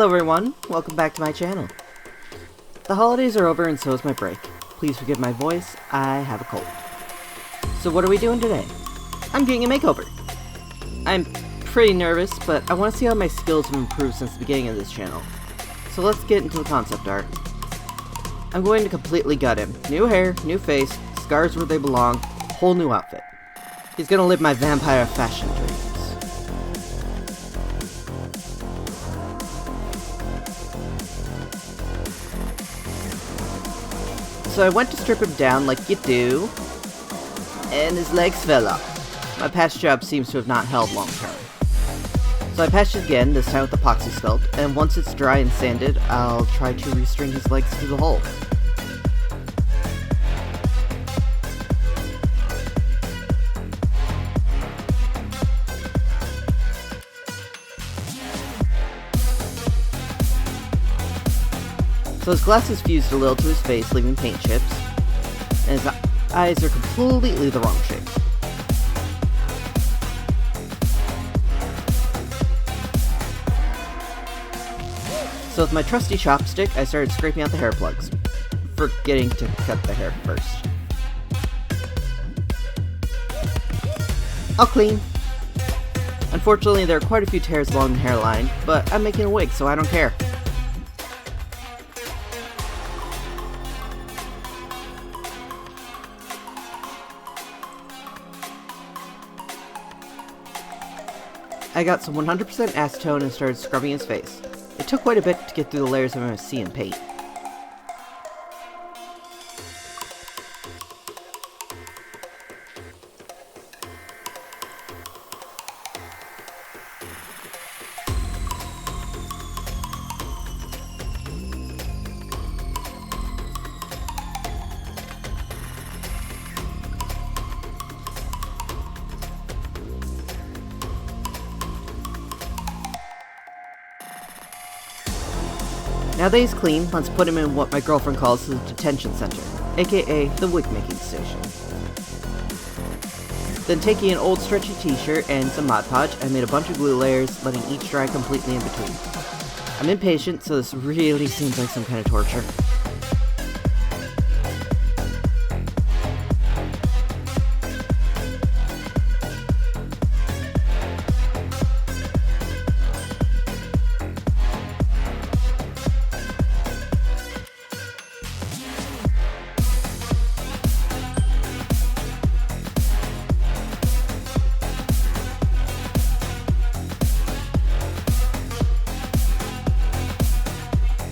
everyone, welcome back to my channel. The holidays are over and so is my break. Please forgive my voice, I have a cold. So what are we doing today? I'm getting a makeover. I'm pretty nervous, but I want to see how my skills have improved since the beginning of this channel. So let's get into the concept art. I'm going to completely gut him. New hair, new face, scars where they belong, whole new outfit. He's gonna live my vampire fashion dreams. So I went to strip him down like you do, and his legs fell off. My patch job seems to have not held long term. So I patched it again, this time with epoxy sculpt, and once it's dry and sanded, I'll try to restring his legs to the hole. So his glasses fused a little to his face, leaving paint chips, and his eyes are completely the wrong shape. So with my trusty chopstick, I started scraping out the hair plugs, forgetting to cut the hair first. All clean. Unfortunately, there are quite a few tears along the hairline, but I'm making a wig, so I don't care. I got some 100% acetone and started scrubbing his face. It took quite a bit to get through the layers of MSC and paint. Now that he's clean, let's put him in what my girlfriend calls the detention center, aka the wig making station. Then taking an old stretchy t-shirt and some Mod Podge, I made a bunch of glue layers, letting each dry completely in between. I'm impatient, so this really seems like some kind of torture.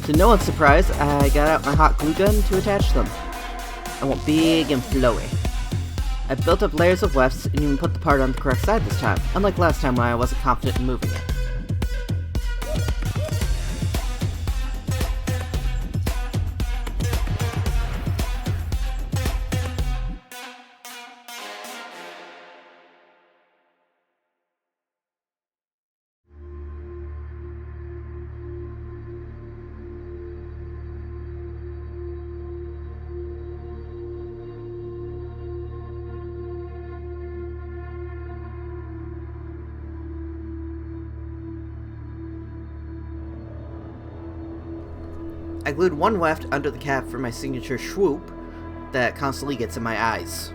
To no one's surprise, I got out my hot glue gun to attach them. I want big and flowy. I built up layers of wefts and even put the part on the correct side this time, unlike last time when I wasn't confident in moving it. I glued one weft under the cap for my signature swoop that constantly gets in my eyes.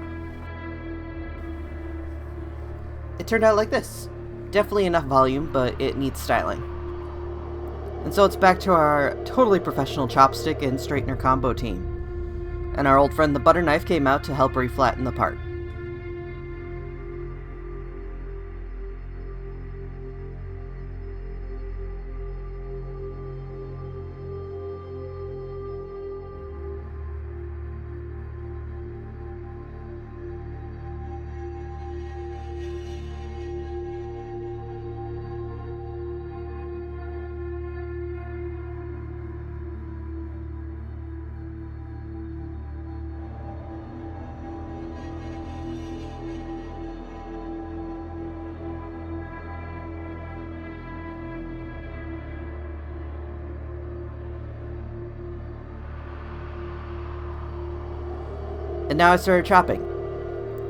It turned out like this. Definitely enough volume, but it needs styling. And so it's back to our totally professional chopstick and straightener combo team. And our old friend the butter knife came out to help reflatten the part. And now I started chopping.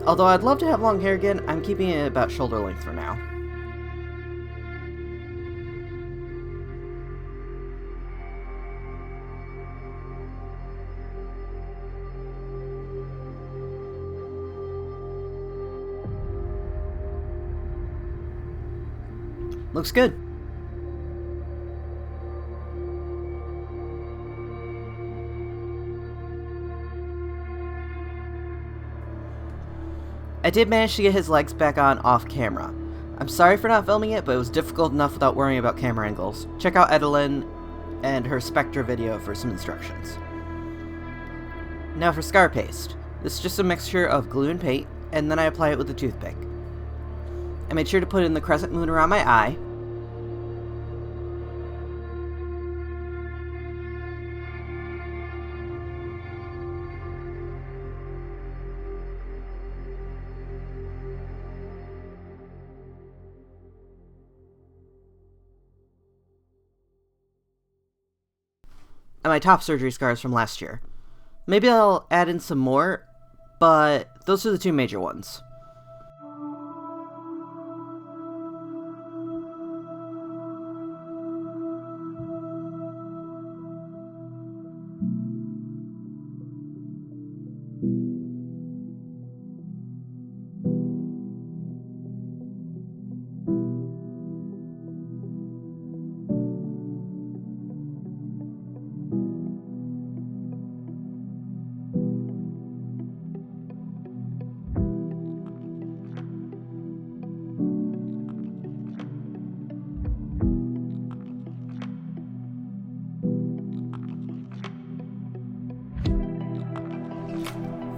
Although I'd love to have long hair again, I'm keeping it about shoulder length for now. Looks good. I did manage to get his legs back on off camera. I'm sorry for not filming it, but it was difficult enough without worrying about camera angles. Check out Edelyn and her Spectre video for some instructions. Now for scar paste. This is just a mixture of glue and paint, and then I apply it with a toothpick. I made sure to put in the crescent moon around my eye. And my top surgery scars from last year. Maybe I'll add in some more, but those are the two major ones.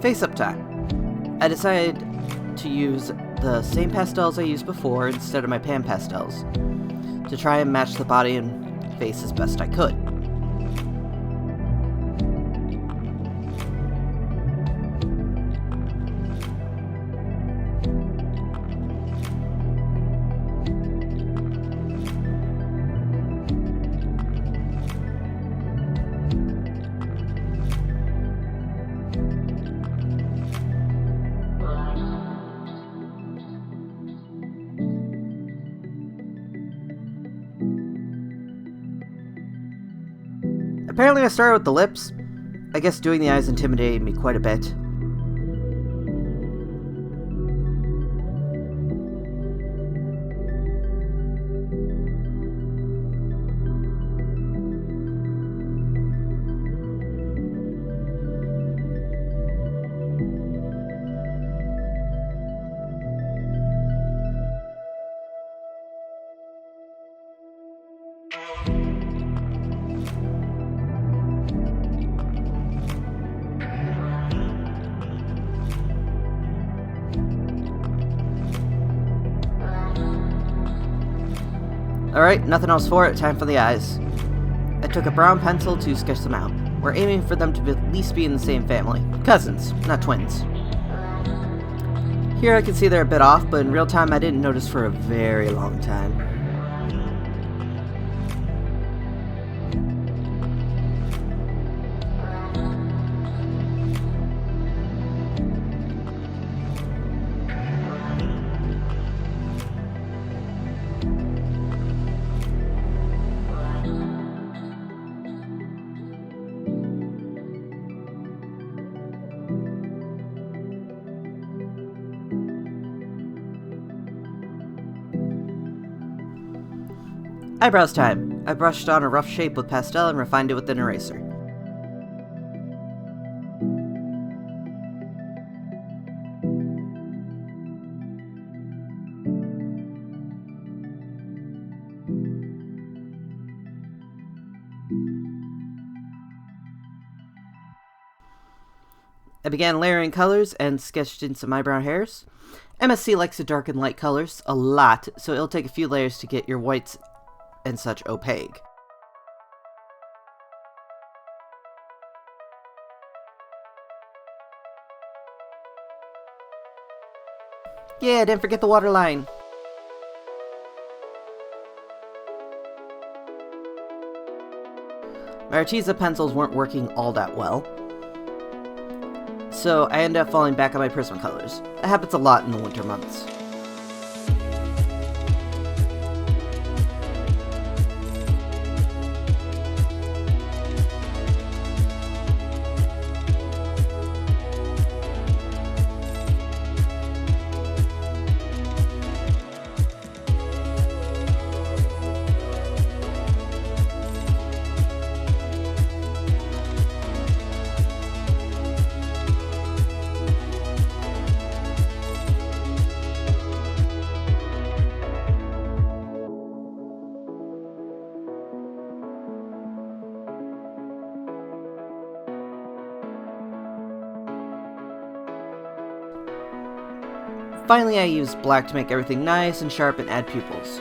Face-up time. I decided to use the same pastels I used before instead of my pan pastels to try and match the body and face as best I could. Apparently I started with the lips. I guess doing the eyes intimidated me quite a bit. Alright, nothing else for it, time for the eyes. I took a brown pencil to sketch them out. We're aiming for them to at least be in the same family. Cousins, not twins. Here I can see they're a bit off, but in real time I didn't notice for a very long time. Eyebrows time. I brushed on a rough shape with pastel and refined it with an eraser. I began layering colors and sketched in some eyebrow hairs. MSC likes to darken light colors a lot, so it'll take a few layers to get your whites and such opaque. Yeah, didn't forget the waterline. My Arteza pencils weren't working all that well, so I ended up falling back on my Prismacolors. That happens a lot in the winter months. Finally, I used black to make everything nice and sharp and add pupils.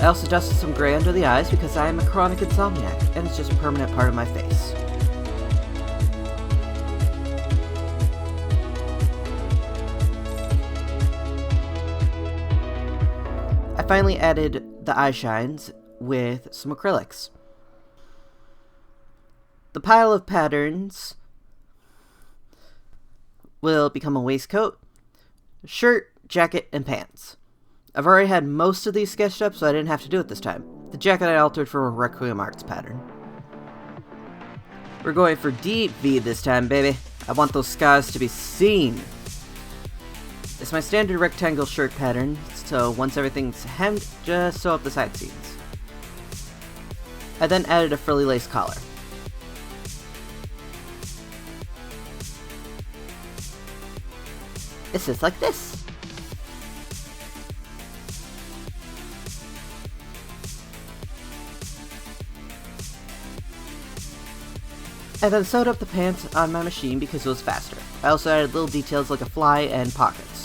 I also dusted some gray under the eyes because I am a chronic insomniac, and it's just a permanent part of my face. I finally added the eye shines with some acrylics. The pile of patterns will become a waistcoat, shirt, jacket, and pants. I've already had most of these sketched up, so I didn't have to do it this time. The jacket I altered for a Requiem Arts pattern. We're going for deep V this time, baby. I want those scars to be seen. It's my standard rectangle shirt pattern, so once everything's hemmed, just sew up the side seams. I then added a frilly lace collar. It sits like this. I then sewed up the pants on my machine because it was faster. I also added little details like a fly and pockets.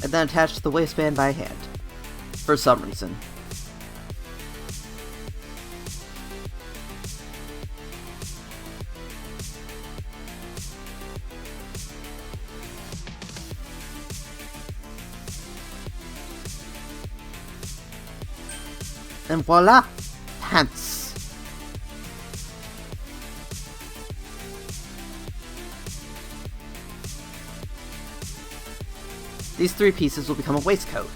And then attached the waistband by hand, for some reason. And voila! Pants! These three pieces will become a waistcoat.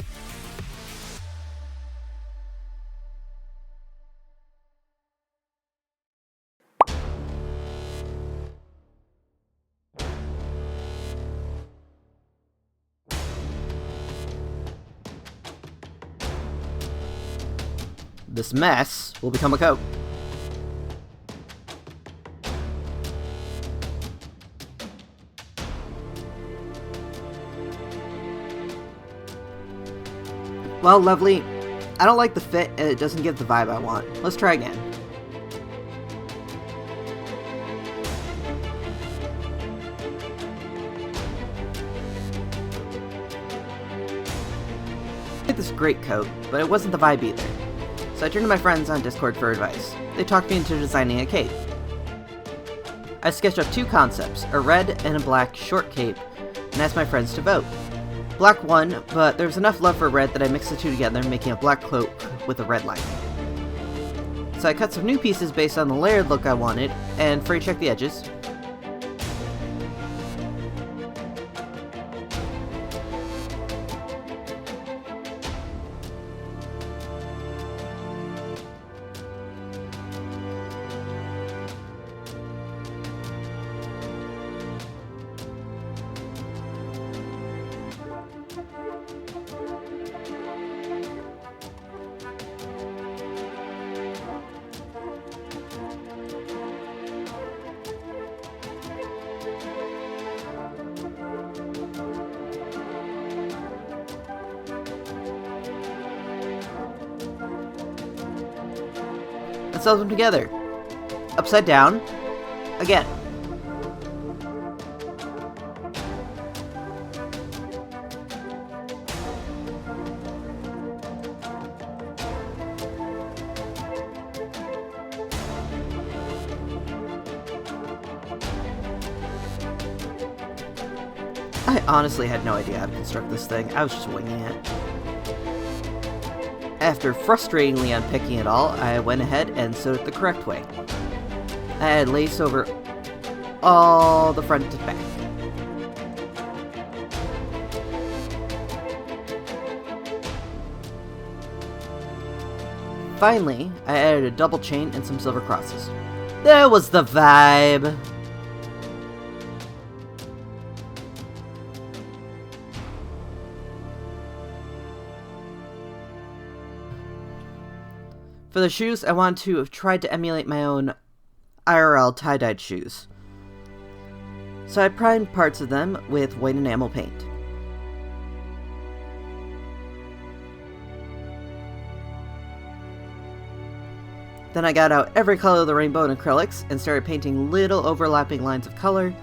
This mess will become a coat. Well, lovely. I don't like the fit, and it doesn't give the vibe I want. Let's try again. I like this great coat, but it wasn't the vibe either. So I turned to my friends on Discord for advice. They talked me into designing a cape. I sketched up two concepts, a red and a black short cape, and asked my friends to vote. Black won, but there was enough love for red that I mixed the two together, making a black cloak with a red lining. So I cut some new pieces based on the layered look I wanted, and free checked the edges. And sew them together. Upside down. Again. I honestly had no idea how to construct this thing. I was just winging it. After frustratingly unpicking it all, I went ahead and sewed it the correct way. I had lace over all the front to back. Finally, I added a double chain and some silver crosses. That was the vibe! For the shoes, I wanted to have tried to emulate my own IRL tie-dyed shoes. So I primed parts of them with white enamel paint. Then I got out every color of the rainbow in acrylics and started painting little overlapping lines of color.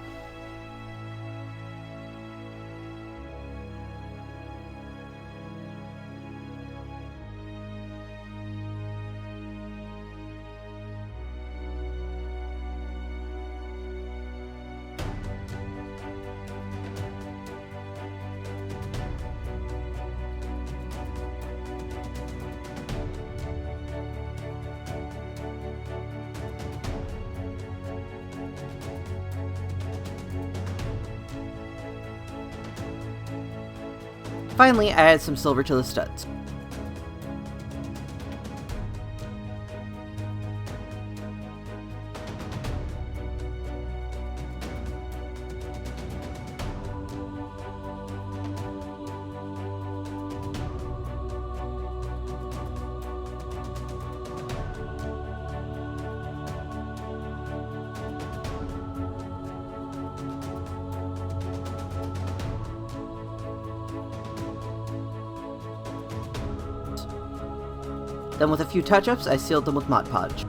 Finally, I added some silver to the studs. Then with a few touch-ups, I sealed them with Mod Podge.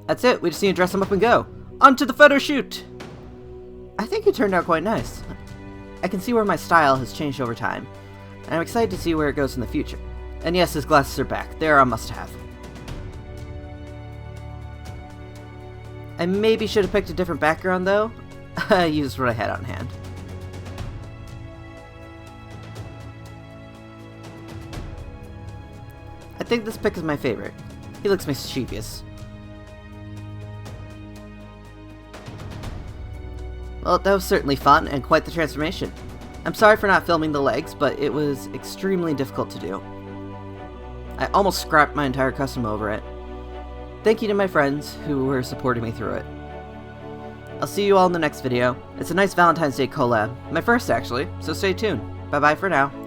That's it, we just need to dress him up and go. On to the photo shoot! I think it turned out quite nice. I can see where my style has changed over time, and I'm excited to see where it goes in the future. And yes, his glasses are back. They are a must-have. I maybe should have picked a different background though. I used what I had on hand. I think this pick is my favorite. He looks mischievous. Well, that was certainly fun, and quite the transformation. I'm sorry for not filming the legs, but it was extremely difficult to do. I almost scrapped my entire custom over it. Thank you to my friends who were supporting me through it. I'll see you all in the next video. It's a nice Valentine's Day collab. My first, actually, so stay tuned. Bye-bye for now.